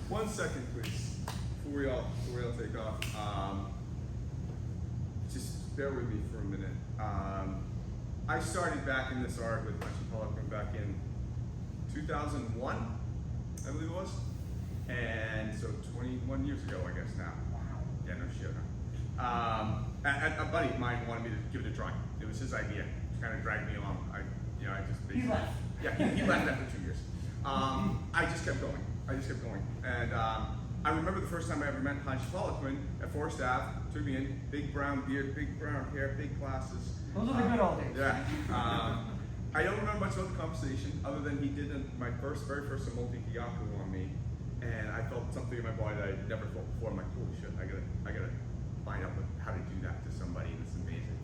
1 second, please, before we all take off. Just bear with me for a minute. I started back in this art with Archie Poliquin back in 2001, I believe it was. And so 21 years ago, I guess now. Wow. Yeah, no shit. A buddy of mine wanted me to give it a try. It was his idea. He kind of dragged me along. He left. Yeah, he left after 2 years. I just kept going. And I remember the first time I ever met Archie Poliquin at Forest Ave. Took me in, big brown beard, big brown hair, big glasses. Those are the good old days. Yeah. I don't remember much about the conversation other than he did my very first Multi-Kyaku on me, and I felt something in my body that I'd never felt before. I'm like, holy shit, I gotta find out how to do that to somebody, and it's amazing.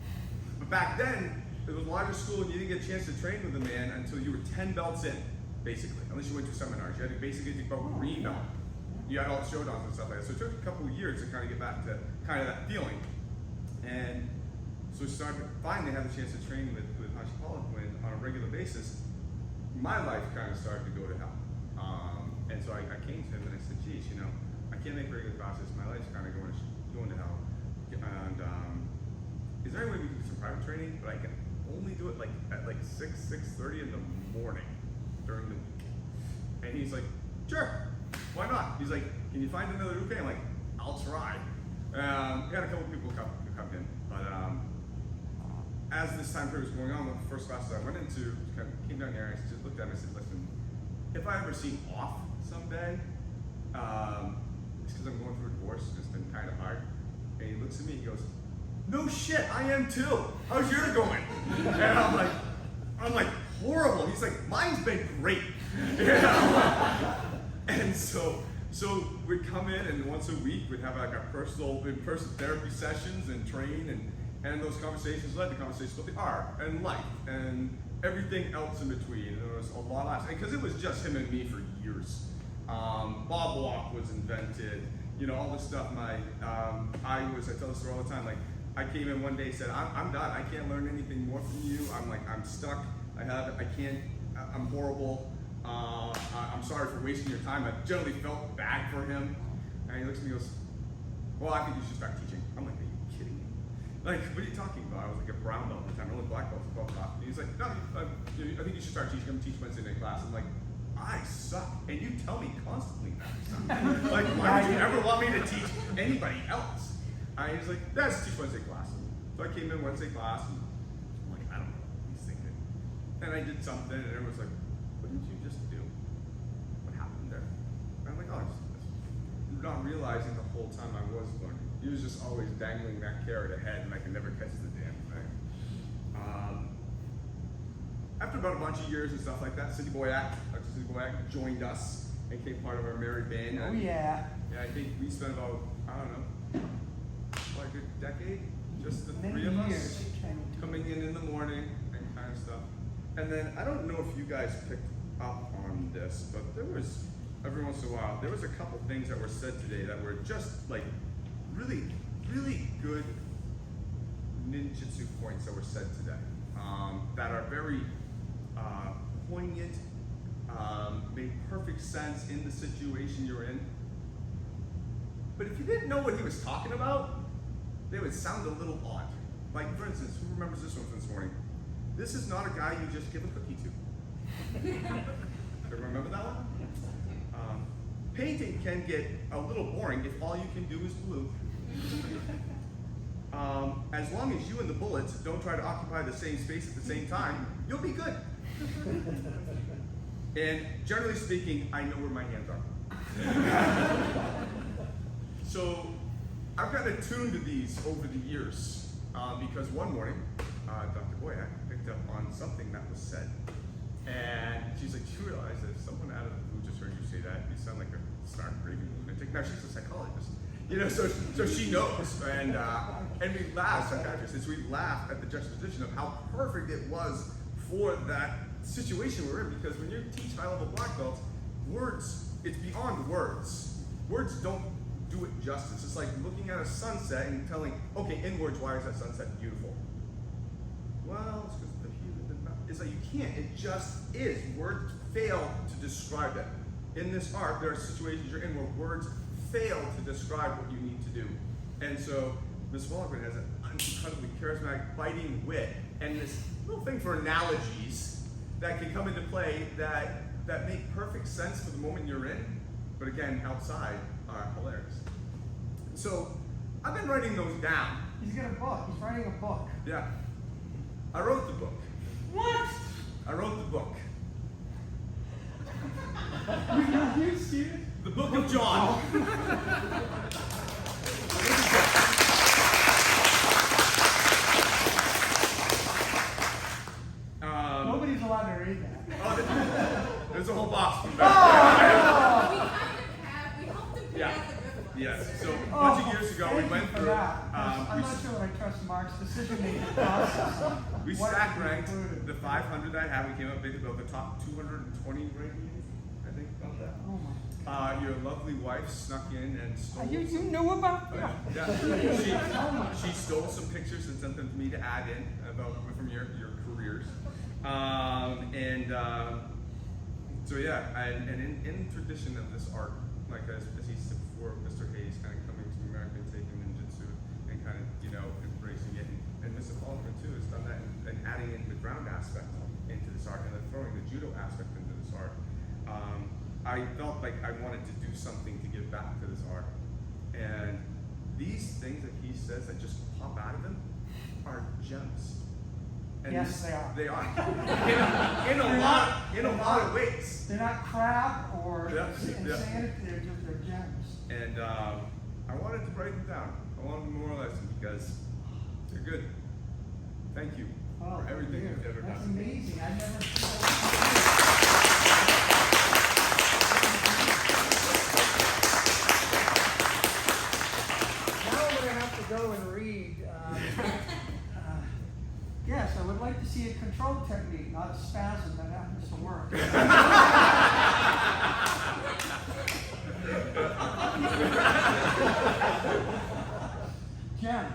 But back then, it was a larger school, and you didn't get a chance to train with a man until you were 10 belts in, basically, unless you went to seminars. You had to basically take about green belt. You had all the showdowns and stuff like that. So it took a couple of years to kind of get back to kind of that feeling. And so finally have the chance to train with Archie Poliquin on a regular basis. My life kind of started to go to hell. And so I came to him and I said, geez, I can't make regular classes. My life's kind of going to hell. And is there any way we can do some private training? But I can only do it at 6:30 in the morning during the week. And he's like, sure, why not? He's like, can you find another uke? I'm like, I'll try. We had a couple people come in, but as this time period was going on, the first classes I went into, kind of came down here and I just looked at him and said, listen, if I ever seem off someday, it's because I'm going through a divorce. It's been kind of hard. And he looks at me and he goes, no shit, I am too. How's yours going? And I'm like, horrible. He's like, mine's been great. And so we'd come in and once a week we'd have like our personal in-person therapy sessions and train and those conversations led to conversations about the art and life and everything else in between. And there was a lot of because it was just him and me for years. Bob Walk was invented, all this stuff. I tell this story all the time, like I came in one day and said, I'm done, I can't learn anything more from you. I'm stuck, I'm horrible. I'm sorry for wasting your time. I generally felt bad for him. And he looks at me and goes, well, I think you should start teaching. I'm like, are you kidding me? Like, what are you talking about? I was like a brown belt at the time, only black belt for 12 class. And he's like, no, I think you should start teaching. I'm going to teach Wednesday night class. I'm like, I suck. And you tell me constantly that. Like, why would you ever want me to teach anybody else? And he's like, yeah, just teach Wednesday class. So I came in Wednesday class, and I'm like, I don't know what he's thinking. And I did something, and everyone was like, what did you just do? What happened there? And I'm like, oh, I just did this. Not realizing the whole time I was learning. He was just always dangling that carrot ahead, and I could never catch the damn thing. After about a bunch of years and stuff like that, Dr. Cindy Boyack joined us and became part of our merry band. Oh yeah. Yeah, I think we spent about, I don't know, like a decade, just the three of us, coming in the morning and kind of stuff. And then, I don't know if you guys picked up on this, but there was, every once in a while, there was a couple things that were said today that were just like really, really good ninjutsu points that were said today that are very poignant, made perfect sense in the situation you're in. But if you didn't know what he was talking about, they would sound a little odd. Like, for instance, who remembers this one from this morning? This is not a guy you just give a cookie to. Everyone remember that one? Painting can get a little boring if all you can do is blue. As long as you and the bullets don't try to occupy the same space at the same time, you'll be good. And generally speaking, I know where my hands are. So I've gotten attuned to these over the years because one morning, Dr. Boyack picked up on something that was said. And she's like, do you realize that if someone out of the blue just heard you say that, you sound like a stark raving lunatic? Now she's a psychologist, so she knows. And we laughed, psychiatrists, and so we laughed at the juxtaposition of how perfect it was for that situation we're in. Because when you teach high-level black belts, words, it's beyond words. Words don't do it justice. It's like looking at a sunset and telling, okay, in words, why is that sunset beautiful? Well, it's because the hue, it's like you can't, it just is. Words fail to describe it. in this art, there are situations you're in where words fail to describe what you need to do. And so Ms. Walgren has an incredibly charismatic, biting wit, and this little thing for analogies that can come into play that make perfect sense for the moment you're in, but again, outside are hilarious. So I've been writing those down. He's got a book. He's writing a book. Yeah. I wrote the book. What? I wrote the book. You serious? The Book of John. Nobody's allowed to read that. There's a whole box from Oh! back We hope to pick Yeah. out the good ones. there. Yes. So a bunch of years ago, we thank went you for through. that. I'm we not sure that I trust Mark's decision-making process. We What stack he ranked included. the 500 I had. We came up big about the top 220 rankings, I think, about that. Oh my. Your lovely wife snuck in and stole. You knew about that? Yeah. She stole some pictures and sent them to me to add in about from your careers. So yeah, and in tradition of this art, like as he said before, Mr. Hayes kind of coming to America and taking ninjutsu and kind of embracing it, and Mr. Hollinger too has done that and adding in the ground aspect into this art and then throwing the judo aspect into this art. I felt like I wanted to do something to give back to this art, and these things that he says that just pop out of him are gems. And Yes, they are. They are. in a lot of ways. They're not crap or Yeah, insanity. yeah. They're gems. And I wanted to break them down. I wanted to memorialize them because they're good. Thank you Oh, for everything dear. you've ever That's done. amazing. I never. Now I'm gonna have to go and read. Yes, I would like to see a control technique, not a spasm that happens to work. Jen.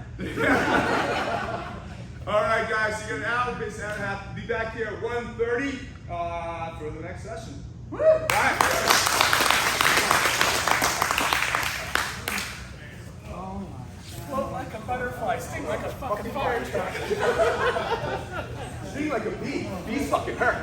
All right, guys. So you're now going to have to be back here at 1:30 for the next session. Woo! Bye. Oh my Float like a butterfly, sting like a fucking fire truck. Sting like a bee. Bees fucking hurt.